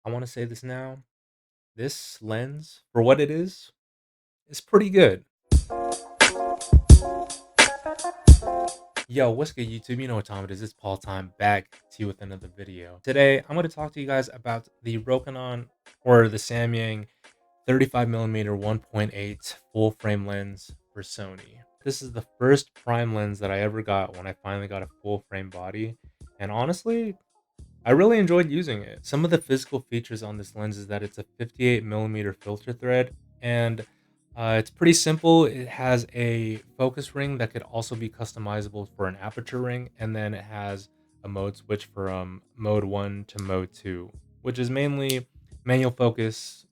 I want to say this now. This lens, for what it is pretty good. Yo, what's good, YouTube? You know what time it is. It's Paul time back to you with another video. Today, I'm going to talk to you guys about the Rokinon or the Samyang 35mm 1.8 full frame lens for Sony. This is the first prime lens that I ever got when I finally got a full frame body. And honestly, I really enjoyed using it. Some of the physical features on this lens is that it's a 58mm filter thread, and it's pretty simple. It has a focus ring that could also be customizable for an aperture ring, and then it has a mode switch from mode 1 to mode 2, which is mainly manual focus,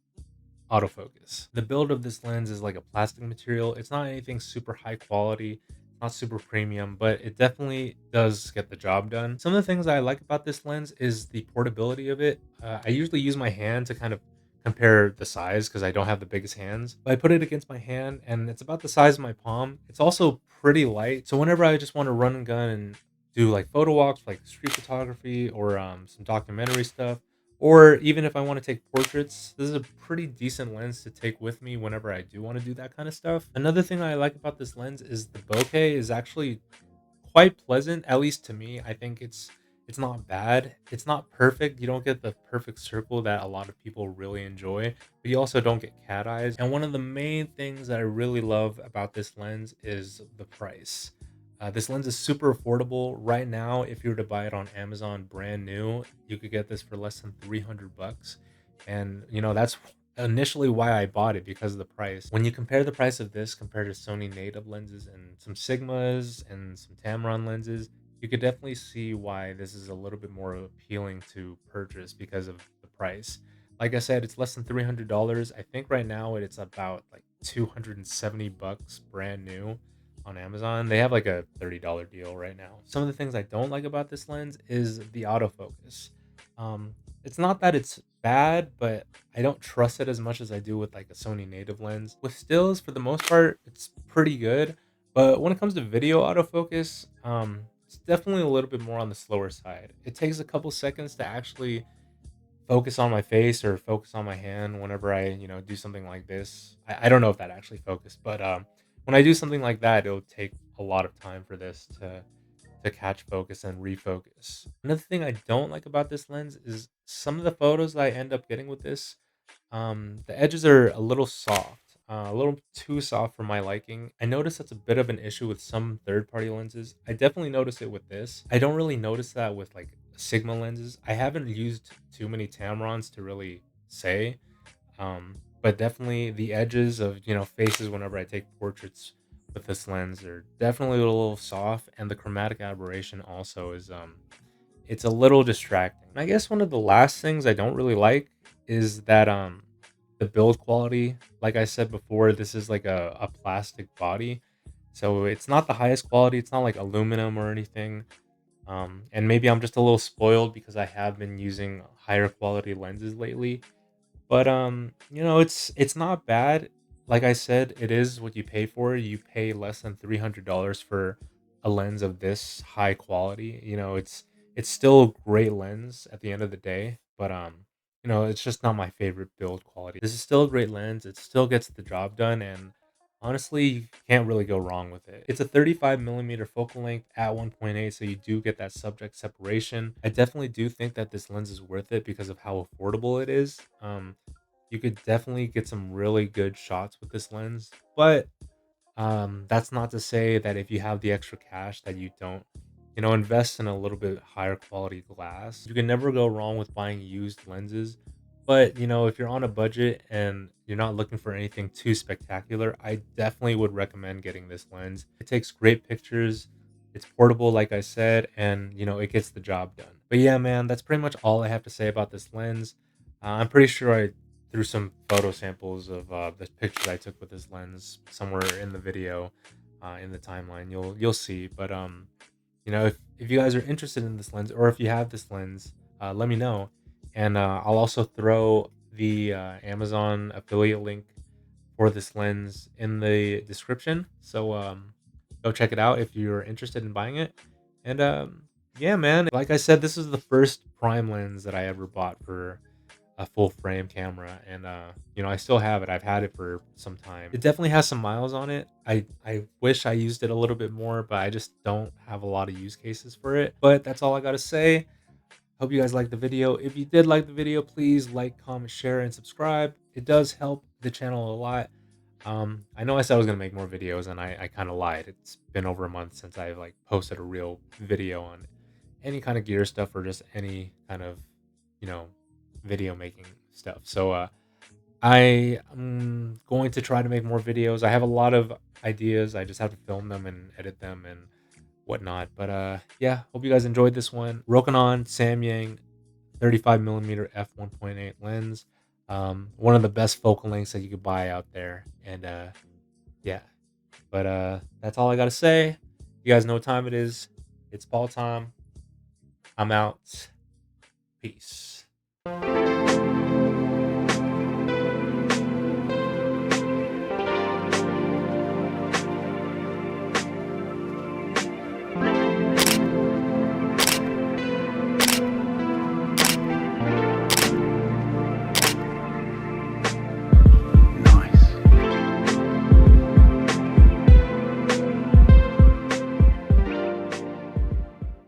autofocus. The build of this lens is like a plastic material. It's not anything super high quality, not super premium, but it definitely does get the job done. Some of the things I like about this lens is the portability of it. I usually use my hand to kind of compare the size because I don't have the biggest hands. But I put it against my hand and it's about the size of my palm. It's also pretty light. So whenever I just want to run and gun and do like photo walks, like street photography or some documentary stuff, or even if I want to take portraits, this is a pretty decent lens to take with me whenever I do want to do that kind of stuff. Another thing I like about this lens is the bokeh is actually quite pleasant, at least to me. I think it's not bad. It's not perfect. You don't get the perfect circle that a lot of people really enjoy, but you also don't get cat eyes. And one of the main things that I really love about this lens is the price. This lens is super affordable right now. If you were to buy it on Amazon brand new, you could get this for less than 300 bucks. And that's initially why I bought it, because of the price. When you compare the price of this compared to Sony native lenses and some Sigmas and some Tamron lenses, you could definitely see why this is a little bit more appealing to purchase because of the price. Like I said, it's less than $300. I think right now it's about like 270 bucks brand new on Amazon. They have like a $30 deal right now. Some of the things I don't like about this lens is the autofocus. It's not that it's bad, but I don't trust it as much as I do with like a Sony native lens. With stills, for the most part, it's pretty good. But when it comes to video autofocus, it's definitely a little bit more on the slower side. It takes a couple seconds to actually focus on my face or focus on my hand whenever I, do something like this. I don't know if that actually focused, but when I do something like that, it'll take a lot of time for this to catch focus and refocus. Another thing I don't like about this lens is some of the photos that I end up getting with this. The edges are a little soft, a little too soft for my liking. I notice that's a bit of an issue with some third-party lenses. I definitely notice it with this. I don't really notice that with like Sigma lenses. I haven't used too many Tamrons to really say, but definitely the edges of faces whenever I take portraits with this lens are definitely a little soft, and the chromatic aberration also is it's a little distracting. And I guess one of the last things I don't really like is that the build quality. Like I said before, this is like a plastic body. So it's not the highest quality. It's not like aluminum or anything. And maybe I'm just a little spoiled because I have been using higher quality lenses lately. But it's not bad. Like I said, it is what you pay for. You pay less than $300 for a lens of this high quality. It's still a great lens at the end of the day, but it's just not my favorite build quality. This is still a great lens. It still gets the job done, and honestly, you can't really go wrong with it. It's a 35mm focal length at 1.8, so you do get that subject separation. I definitely do think that this lens is worth it because of how affordable it is. You could definitely get some really good shots with this lens, but that's not to say that if you have the extra cash that you don't, invest in a little bit higher quality glass. You can never go wrong with buying used lenses. But, if you're on a budget and you're not looking for anything too spectacular, I definitely would recommend getting this lens. It takes great pictures. It's portable, like I said, and, it gets the job done. But yeah, man, that's pretty much all I have to say about this lens. I'm pretty sure I threw some photo samples of the pictures I took with this lens somewhere in the video, in the timeline. You'll see. But if you guys are interested in this lens, or if you have this lens, let me know, and I'll also throw the Amazon affiliate link for this lens in the description. So go check it out if you're interested in buying it. And yeah, man, like I said, this is the first prime lens that I ever bought for a full frame camera, and I still have it. I've had it for some time. It definitely has some miles on it. I wish I used it a little bit more, but I just don't have a lot of use cases for it. But that's all I got to say. Hope you guys liked the video. If you did like the video, please like, comment, share, and subscribe. It does help the channel a lot. I know I said I was gonna make more videos, and I kind of lied. It's been over a month since I like posted a real video on any kind of gear stuff or just any kind of you know video making stuff. So I am going to try to make more videos. I have a lot of ideas. I just have to film them and edit them and whatnot. But yeah, hope you guys enjoyed this one. Rokinon Samyang 35 millimeter f1.8 lens. One of the best focal lengths that you could buy out there. And yeah, but that's all I gotta say. You guys know what time it is. It's ball time. I'm out. Peace.